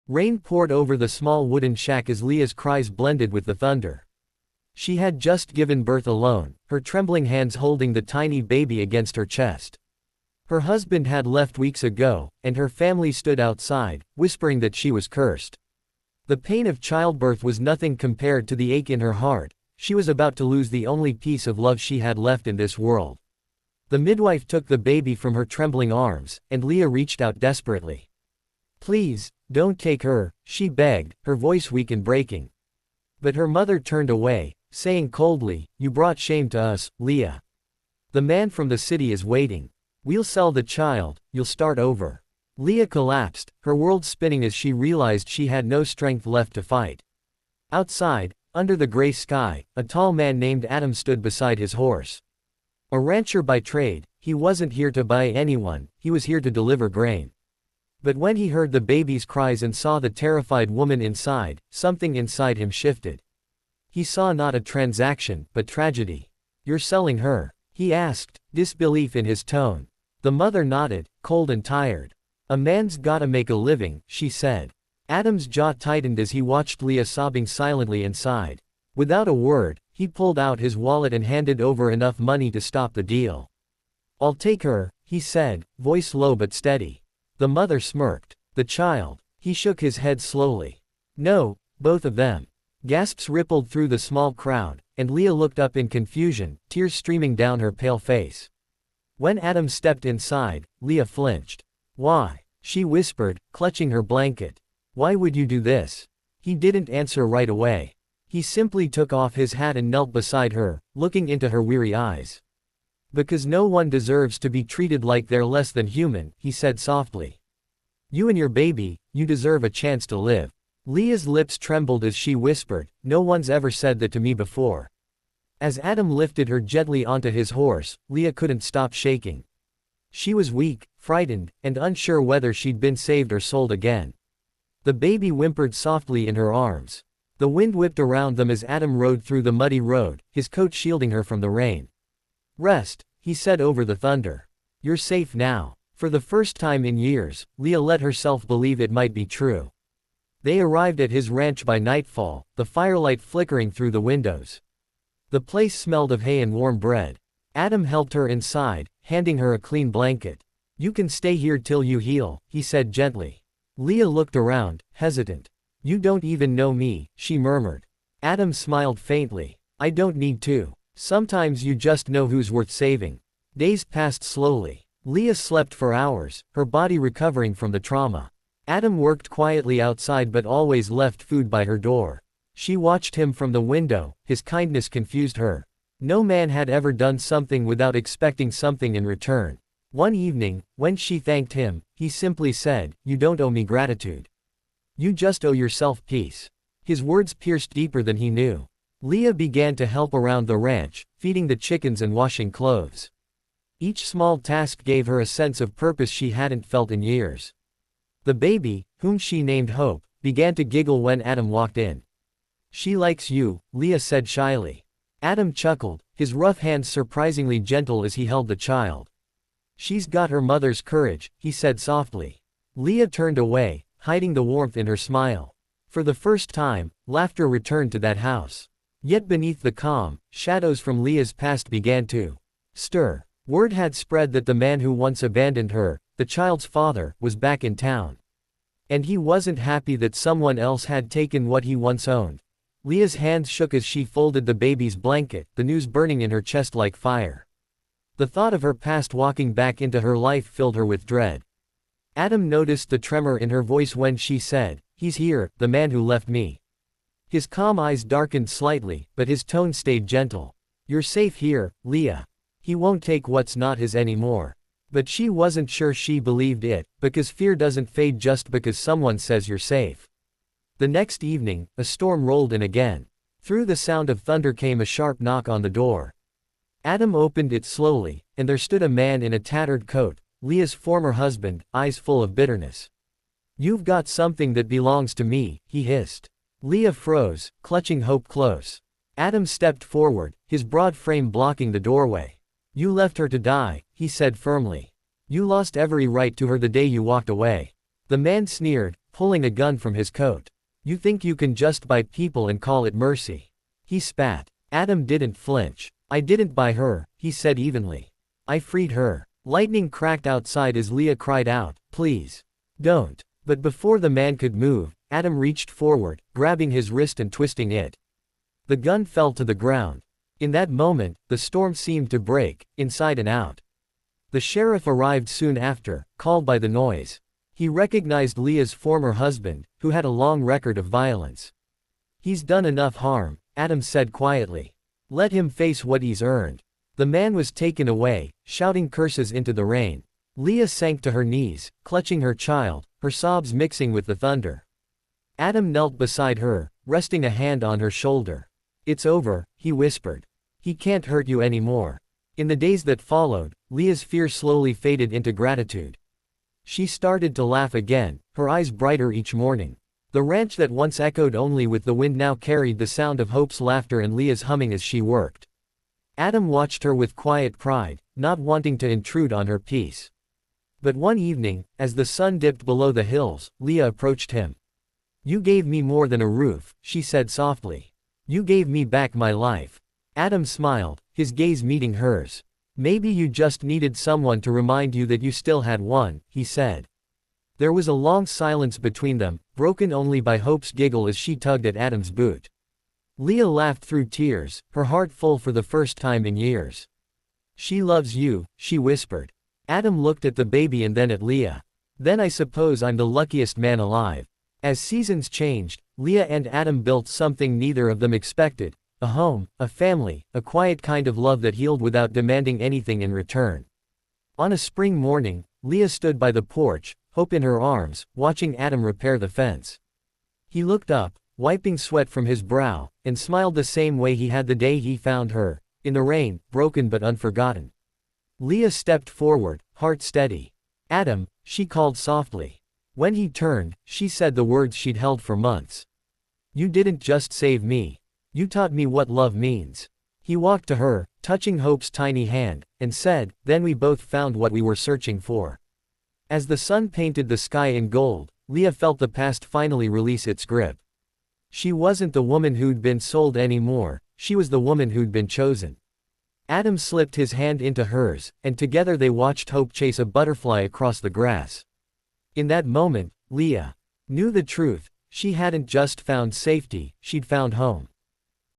Rain poured over the small wooden shack as Leah's cries blended with the thunder. She had just given birth alone, her trembling hands holding the tiny baby against her chest. Her husband had left weeks ago, and her family stood outside, whispering that she was cursed. The pain of childbirth was nothing compared to the ache in her heart. She was about to lose the only piece of love she had left in this world. The midwife took the baby from her trembling arms, and Leah reached out desperately. "Please, don't take her," she begged, her voice weak and breaking. But her mother turned away, saying coldly, "You brought shame to us, Leah. The man from the city is waiting. We'll sell the child, you'll start over." Leah collapsed, her world spinning as she realized she had no strength left to fight. Outside, under the gray sky, a tall man named Adam stood beside his horse. A rancher by trade, he wasn't here to buy anyone, he was here to deliver grain. But when he heard the baby's cries and saw the terrified woman inside, something inside him shifted. He saw not a transaction, but tragedy. "You're selling her?" he asked, disbelief in his tone. The mother nodded, cold and tired. "A man's gotta make a living," she said. Adam's jaw tightened as he watched Leah sobbing silently inside. Without a word, he pulled out his wallet and handed over enough money to stop the deal. "I'll take her," he said, voice low but steady. The mother smirked. "The child?" He shook his head slowly. "No, both of them." Gasps rippled through the small crowd, and Leah looked up in confusion, tears streaming down her pale face. When Adam stepped inside, Leah flinched. "Why?" she whispered, clutching her blanket. "Why would you do this?" He didn't answer right away. He simply took off his hat and knelt beside her, looking into her weary eyes. "Because no one deserves to be treated like they're less than human," he said softly. "You and your baby, you deserve a chance to live." Leah's lips trembled as she whispered, "No one's ever said that to me before." As Adam lifted her gently onto his horse, Leah couldn't stop shaking. She was weak, frightened, and unsure whether she'd been saved or sold again. The baby whimpered softly in her arms. The wind whipped around them as Adam rode through the muddy road, his coat shielding her from the rain. "Rest," he said over the thunder. "You're safe now." For the first time in years, Leah let herself believe it might be true. They arrived at his ranch by nightfall, the firelight flickering through the windows. The place smelled of hay and warm bread. Adam helped her inside, handing her a clean blanket. "You can stay here till you heal," he said gently. Leah looked around, hesitant. "You don't even know me," she murmured. Adam smiled faintly. "I don't need to. Sometimes you just know who's worth saving." Days passed slowly. Leah slept for hours, her body recovering from the trauma. Adam worked quietly outside but always left food by her door. She watched him from the window, his kindness confused her. No man had ever done something without expecting something in return. One evening, when she thanked him, he simply said, "You don't owe me gratitude. You just owe yourself peace." His words pierced deeper than he knew. Leah began to help around the ranch, feeding the chickens and washing clothes. Each small task gave her a sense of purpose she hadn't felt in years. The baby, whom she named Hope, began to giggle when Adam walked in. "She likes you," Leah said shyly. Adam chuckled, his rough hands surprisingly gentle as he held the child. "She's got her mother's courage," he said softly. Leah turned away, hiding the warmth in her smile. For the first time, laughter returned to that house. Yet beneath the calm, shadows from Leah's past began to stir. Word had spread that the man who once abandoned her, the child's father, was back in town. And he wasn't happy that someone else had taken what he once owned. Leah's hands shook as she folded the baby's blanket, the news burning in her chest like fire. The thought of her past walking back into her life filled her with dread. Adam noticed the tremor in her voice when she said, "He's here, the man who left me." His calm eyes darkened slightly, but his tone stayed gentle. "You're safe here, Leah. He won't take what's not his anymore." But she wasn't sure she believed it, because fear doesn't fade just because someone says you're safe. The next evening, a storm rolled in again. Through the sound of thunder came a sharp knock on the door. Adam opened it slowly, and there stood a man in a tattered coat, Leah's former husband, eyes full of bitterness. "You've got something that belongs to me," he hissed. Leah froze, clutching Hope close. Adam stepped forward, his broad frame blocking the doorway. "You left her to die," he said firmly. "You lost every right to her the day you walked away." The man sneered, pulling a gun from his coat. You think you can just buy people and call it mercy? He spat. Adam didn't flinch. I didn't buy her, he said evenly. I freed her. Lightning cracked outside as Leah cried out, please. Don't. But before the man could move, Adam reached forward, grabbing his wrist and twisting it. The gun fell to the ground. In that moment, the storm seemed to break, inside and out. The sheriff arrived soon after, called by the noise. He recognized Leah's former husband, who had a long record of violence. He's done enough harm, Adam said quietly. Let him face what he's earned. The man was taken away, shouting curses into the rain. Leah sank to her knees, clutching her child, her sobs mixing with the thunder. Adam knelt beside her, resting a hand on her shoulder. It's over, he whispered. He can't hurt you anymore. In the days that followed, Leah's fear slowly faded into gratitude. She started to laugh again, her eyes brighter each morning. The ranch that once echoed only with the wind now carried the sound of Hope's laughter and Leah's humming as she worked. Adam watched her with quiet pride, not wanting to intrude on her peace. But one evening, as the sun dipped below the hills, Leah approached him. You gave me more than a roof, she said softly. You gave me back my life. Adam smiled, his gaze meeting hers. Maybe you just needed someone to remind you that you still had one, he said. There was a long silence between them, broken only by Hope's giggle as she tugged at Adam's boot. Leah laughed through tears, her heart full for the first time in years. She loves you, she whispered. Adam looked at the baby and then at Leah. Then I suppose I'm the luckiest man alive. As seasons changed, Leah and Adam built something neither of them expected. A home, a family, a quiet kind of love that healed without demanding anything in return. On a spring morning, Leah stood by the porch, Hope in her arms, watching Adam repair the fence. He looked up, wiping sweat from his brow, and smiled the same way he had the day he found her, in the rain, broken but unforgotten. Leah stepped forward, heart steady. Adam, she called softly. When he turned, she said the words she'd held for months. You didn't just save me. You taught me what love means. He walked to her, touching Hope's tiny hand, and said, then we both found what we were searching for. As the sun painted the sky in gold, Leah felt the past finally release its grip. She wasn't the woman who'd been sold anymore, she was the woman who'd been chosen. Adam slipped his hand into hers, and together they watched Hope chase a butterfly across the grass. In that moment, Leah knew the truth. She hadn't just found safety, she'd found home.